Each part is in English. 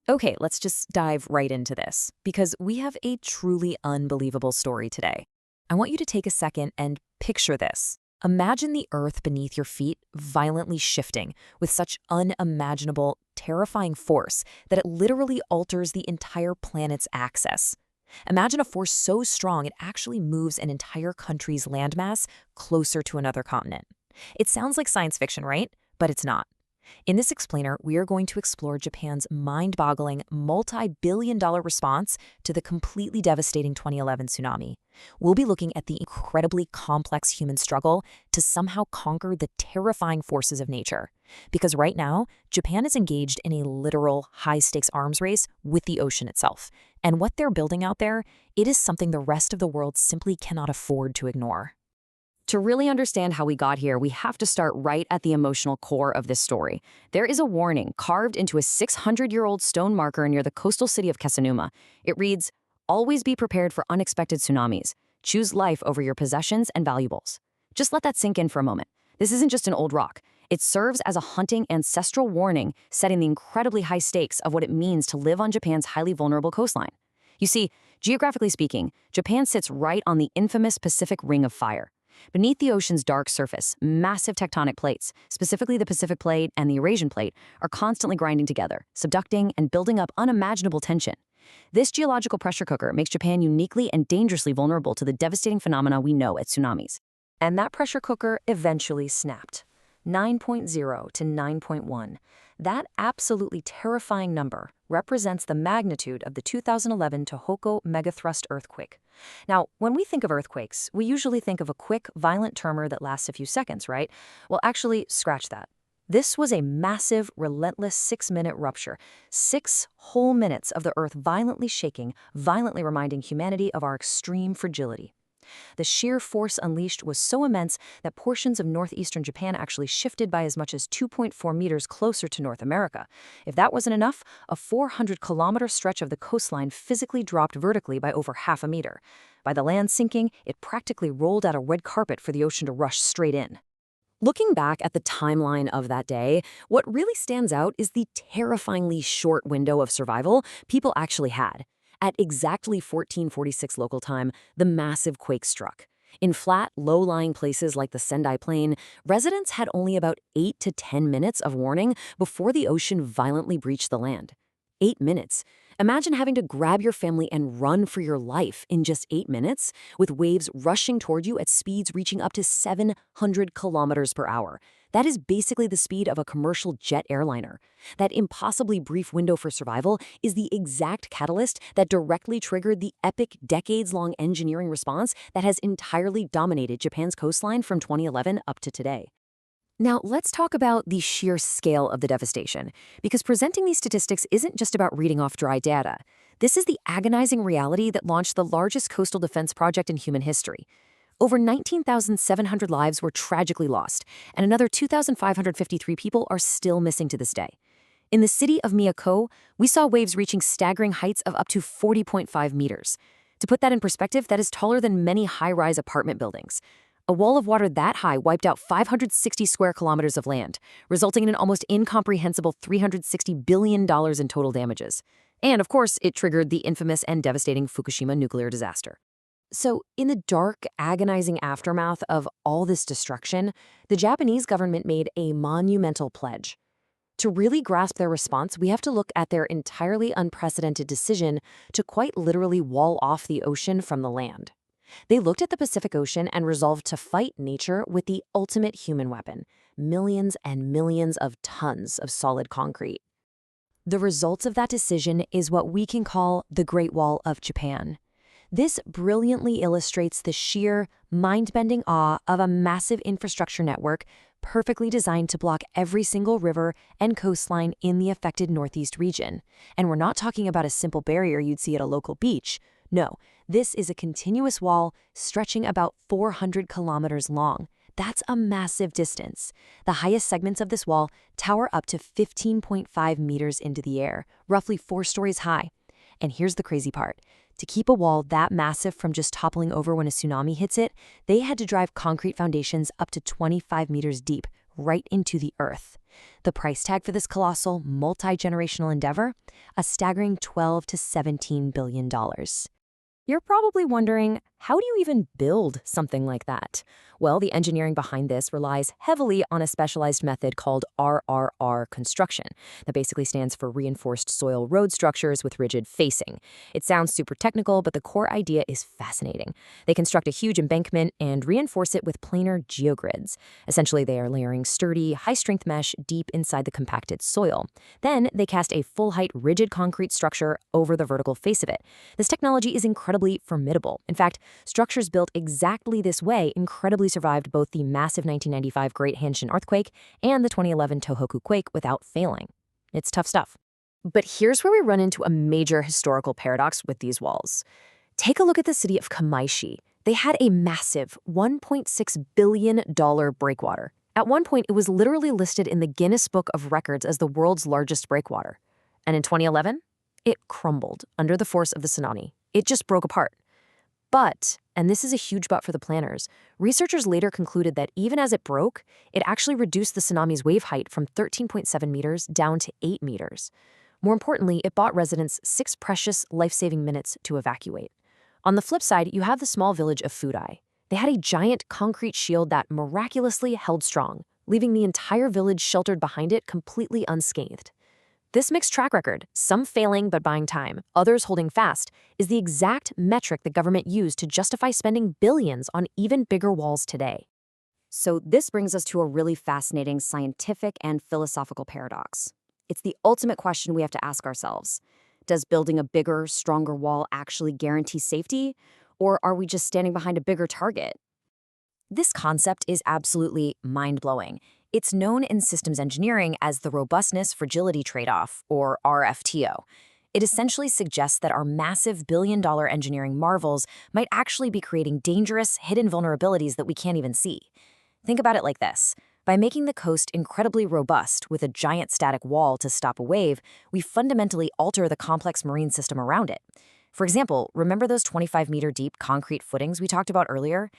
Okay, let's just dive right into this, because we have a truly unbelievable story today. I want you to take a second and picture this. Imagine the earth beneath your feet violently shifting with such unimaginable, terrifying force that it literally alters the entire planet's axis. Imagine a force so strong it actually moves an entire country's landmass closer to another continent. It sounds like science fiction, right? But it's not. In this explainer, we are going to explore Japan's mind-boggling, multi-billion-dollar response to the completely devastating 2011 tsunami. We'll be looking at the incredibly complex human struggle to somehow conquer the terrifying forces of nature. Because right now, Japan is engaged in a literal high-stakes arms race with the ocean itself. And what they're building out there, it is something the rest of the world simply cannot afford to ignore. To really understand how we got here, we have to start right at the emotional core of this story. There is a warning carved into a 600-year-old stone marker near the coastal city of Kesanuma. It reads, "Always be prepared for unexpected tsunamis. Choose life over your possessions and valuables." Just let that sink in for a moment. This isn't just an old rock. It serves as a hunting ancestral warning, setting the incredibly high stakes of what it means to live on Japan's highly vulnerable coastline. You see, geographically speaking, Japan sits right on the infamous Pacific Ring of Fire. Beneath the ocean's dark surface, massive tectonic plates, specifically the Pacific Plate and the Eurasian Plate, are constantly grinding together, subducting and building up unimaginable tension. This geological pressure cooker makes Japan uniquely and dangerously vulnerable to the devastating phenomena we know as tsunamis. And that pressure cooker eventually snapped. 9.0 to 9.1. That absolutely terrifying number represents the magnitude of the 2011 Tohoku megathrust earthquake. Now, when we think of earthquakes, we usually think of a quick, violent tremor that lasts a few seconds, right? Well, actually, scratch that. This was a massive, relentless 6-minute rupture. 6 whole minutes of the earth violently shaking, violently reminding humanity of our extreme fragility. The sheer force unleashed was so immense that portions of northeastern Japan actually shifted by as much as 2.4 meters closer to North America. If that wasn't enough, a 400-kilometer stretch of the coastline physically dropped vertically by over half a meter. By the land sinking, it practically rolled out a red carpet for the ocean to rush straight in. Looking back at the timeline of that day, what really stands out is the terrifyingly short window of survival people actually had. At exactly 1446 local time, the massive quake struck. In flat, low-lying places like the Sendai Plain, residents had only about 8 to 10 minutes of warning before the ocean violently breached the land. 8 minutes. Imagine having to grab your family and run for your life in just 8 minutes, with waves rushing toward you at speeds reaching up to 700 kilometers per hour. That is basically the speed of a commercial jet airliner. That impossibly brief window for survival is the exact catalyst that directly triggered the epic decades-long engineering response that has entirely dominated Japan's coastline from 2011 up to today. Now, let's talk about the sheer scale of the devastation, because presenting these statistics isn't just about reading off dry data. This is the agonizing reality that launched the largest coastal defense project in human history. Over 19,700 lives were tragically lost, and another 2,553 people are still missing to this day. In the city of Miyako, we saw waves reaching staggering heights of up to 40.5 meters. To put that in perspective, that is taller than many high-rise apartment buildings. A wall of water that high wiped out 560 square kilometers of land, resulting in an almost incomprehensible $360 billion in total damages. And, of course, it triggered the infamous and devastating Fukushima nuclear disaster. So, in the dark, agonizing aftermath of all this destruction, the Japanese government made a monumental pledge. To really grasp their response, we have to look at their entirely unprecedented decision to quite literally wall off the ocean from the land. They looked at the Pacific Ocean and resolved to fight nature with the ultimate human weapon, millions and millions of tons of solid concrete. The results of that decision is what we can call the Great Wall of Japan. This brilliantly illustrates the sheer, mind-bending awe of a massive infrastructure network perfectly designed to block every single river and coastline in the affected Northeast region. And we're not talking about a simple barrier you'd see at a local beach. No, this is a continuous wall stretching about 400 kilometers long. That's a massive distance. The highest segments of this wall tower up to 15.5 meters into the air, roughly 4 stories high. And here's the crazy part. To keep a wall that massive from just toppling over when a tsunami hits it, they had to drive concrete foundations up to 25 meters deep, right into the earth. The price tag for this colossal, multi-generational endeavor? A staggering $12 to $17 billion. You're probably wondering, how do you even build something like that? Well, the engineering behind this relies heavily on a specialized method called RRR construction. That basically stands for reinforced soil road structures with rigid facing. It sounds super technical, but the core idea is fascinating. They construct a huge embankment and reinforce it with planar geogrids. Essentially, they are layering sturdy, high-strength mesh deep inside the compacted soil. Then they cast a full-height rigid concrete structure over the vertical face of it. This technology is incredibly formidable. In fact, structures built exactly this way incredibly survived both the massive 1995 Great Hanshin earthquake and the 2011 Tohoku quake without failing. It's tough stuff. But here's where we run into a major historical paradox with these walls. Take a look at the city of Kamaishi. They had a massive $1.6 billion breakwater. At one point, it was literally listed in the Guinness Book of Records as the world's largest breakwater. And in 2011, it crumbled under the force of the tsunami. It just broke apart. But, and this is a huge but for the planners, researchers later concluded that even as it broke, it actually reduced the tsunami's wave height from 13.7 meters down to 8 meters. More importantly, it bought residents 6 precious, life-saving minutes to evacuate. On the flip side, you have the small village of Fudai. They had a giant concrete shield that miraculously held strong, leaving the entire village sheltered behind it completely unscathed. This mixed track record, some failing but buying time, others holding fast, is the exact metric the government used to justify spending billions on even bigger walls today. So this brings us to a really fascinating scientific and philosophical paradox. It's the ultimate question we have to ask ourselves. Does building a bigger, stronger wall actually guarantee safety? Or are we just standing behind a bigger target? This concept is absolutely mind-blowing. It's known in systems engineering as the robustness-fragility trade-off, or RFTO. It essentially suggests that our massive billion-dollar engineering marvels might actually be creating dangerous, hidden vulnerabilities that we can't even see. Think about it like this. By making the coast incredibly robust with a giant static wall to stop a wave, we fundamentally alter the complex marine system around it. For example, remember those 25-meter-deep concrete footings we talked about earlier?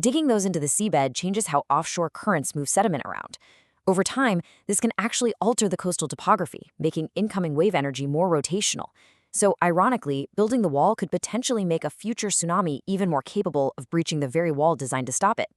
Digging those into the seabed changes how offshore currents move sediment around. Over time, this can actually alter the coastal topography, making incoming wave energy more rotational. So, ironically, building the wall could potentially make a future tsunami even more capable of breaching the very wall designed to stop it.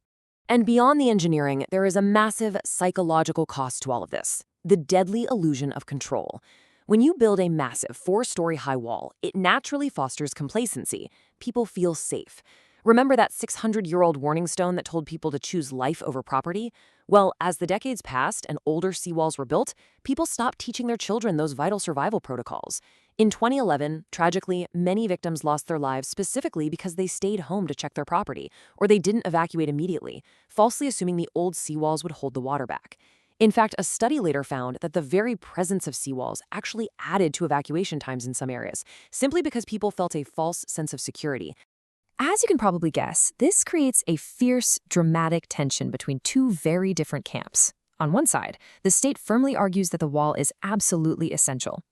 And beyond the engineering, there is a massive psychological cost to all of this: the deadly illusion of control. When you build a massive 4-story high wall, it naturally fosters complacency. People feel safe. Remember that 600-year-old warning stone that told people to choose life over property? Well, as the decades passed and older seawalls were built, people stopped teaching their children those vital survival protocols. In 2011, tragically, many victims lost their lives specifically because they stayed home to check their property, or they didn't evacuate immediately, falsely assuming the old seawalls would hold the water back. In fact, a study later found that the very presence of seawalls actually added to evacuation times in some areas, simply because people felt a false sense of security. As you can probably guess, this creates a fierce, dramatic tension between two very different camps. On one side, the state firmly argues that the wall is absolutely essential.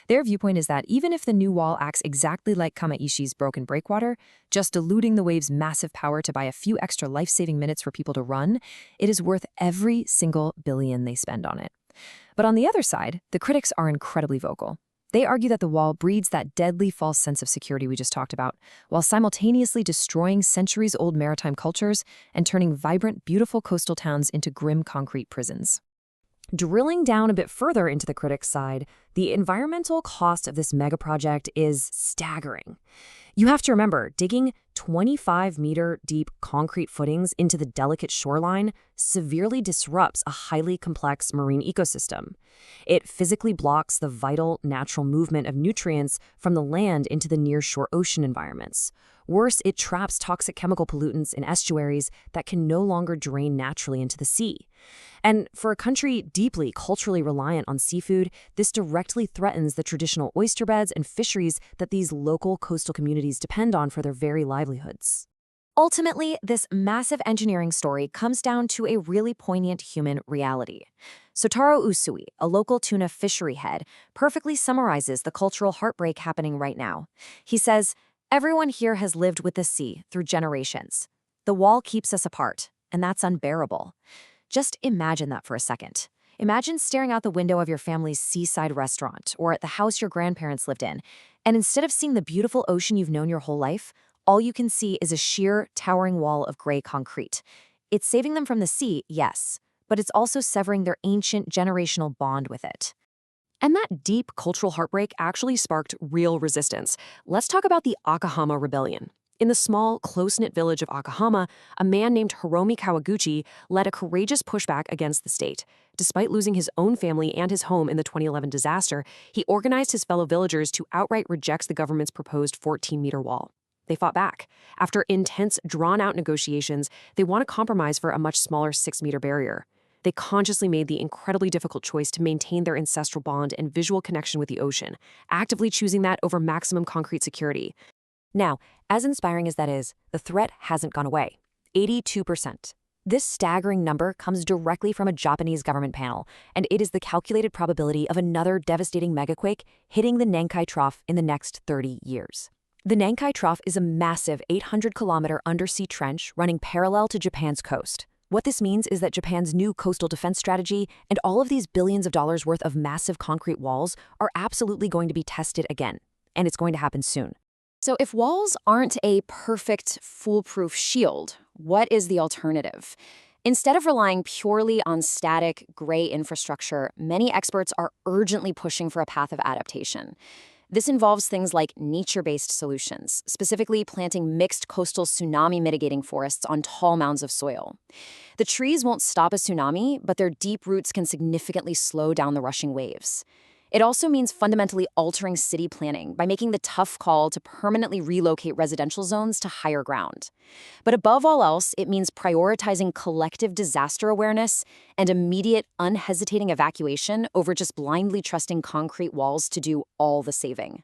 Their viewpoint is that even if the new wall acts exactly like Kamaishi's broken breakwater, just diluting the wave's massive power to buy a few extra life-saving minutes for people to run, it is worth every single billion they spend on it. But on the other side, the critics are incredibly vocal. They argue that the wall breeds that deadly false sense of security we just talked about, while simultaneously destroying centuries-old maritime cultures and turning vibrant, beautiful coastal towns into grim concrete prisons. Drilling down a bit further into the critics' side, the environmental cost of this mega project is staggering. You have to remember, digging 25-meter-deep concrete footings into the delicate shoreline severely disrupts a highly complex marine ecosystem. It physically blocks the vital natural movement of nutrients from the land into the nearshore ocean environments. Worse, it traps toxic chemical pollutants in estuaries that can no longer drain naturally into the sea. And for a country deeply culturally reliant on seafood, this directly threatens the traditional oyster beds and fisheries that these local coastal communities depend on for their very livelihoods. Ultimately, this massive engineering story comes down to a really poignant human reality. Sotaro Usui, a local tuna fishery head, perfectly summarizes the cultural heartbreak happening right now. He says, "Everyone here has lived with the sea through generations. The wall keeps us apart, and that's unbearable. Just imagine that for a second. Imagine staring out the window of your family's seaside restaurant or at the house your grandparents lived in, and instead of seeing the beautiful ocean you've known your whole life, all you can see is a sheer, towering wall of gray concrete. It's saving them from the sea, yes, but it's also severing their ancient generational bond with it. And that deep cultural heartbreak actually sparked real resistance. Let's talk about the Akahama Rebellion. In the small, close-knit village of Akahama, a man named Hiromi Kawaguchi led a courageous pushback against the state. Despite losing his own family and his home in the 2011 disaster, he organized his fellow villagers to outright reject the government's proposed 14-meter wall. They fought back. After intense, drawn-out negotiations, they won a compromise for a much smaller 6-meter barrier. They consciously made the incredibly difficult choice to maintain their ancestral bond and visual connection with the ocean, actively choosing that over maximum concrete security. Now, as inspiring as that is, the threat hasn't gone away. 82%. This staggering number comes directly from a Japanese government panel, and it is the calculated probability of another devastating megaquake hitting the Nankai Trough in the next 30 years. The Nankai Trough is a massive 800-kilometer undersea trench running parallel to Japan's coast. What this means is that Japan's new coastal defense strategy and all of these billions of dollars worth of massive concrete walls are absolutely going to be tested again, and it's going to happen soon. So if walls aren't a perfect, foolproof shield, what is the alternative? Instead of relying purely on static, gray infrastructure, many experts are urgently pushing for a path of adaptation. This involves things like nature-based solutions, specifically planting mixed coastal tsunami-mitigating forests on tall mounds of soil. The trees won't stop a tsunami, but their deep roots can significantly slow down the rushing waves. It also means fundamentally altering city planning by making the tough call to permanently relocate residential zones to higher ground. But above all else, it means prioritizing collective disaster awareness and immediate, unhesitating evacuation over just blindly trusting concrete walls to do all the saving.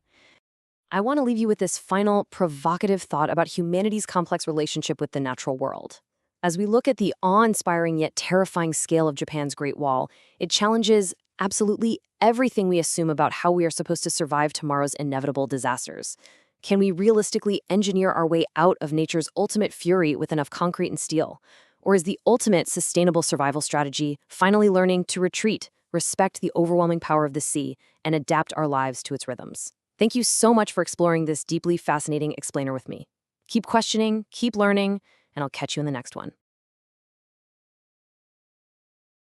I want to leave you with this final, provocative thought about humanity's complex relationship with the natural world. As we look at the awe-inspiring yet terrifying scale of Japan's Great Wall, it challenges absolutely everything we assume about how we are supposed to survive tomorrow's inevitable disasters. Can we realistically engineer our way out of nature's ultimate fury with enough concrete and steel? Or is the ultimate sustainable survival strategy finally learning to retreat, respect the overwhelming power of the sea, and adapt our lives to its rhythms? Thank you so much for exploring this deeply fascinating explainer with me. Keep questioning, keep learning, and I'll catch you in the next one.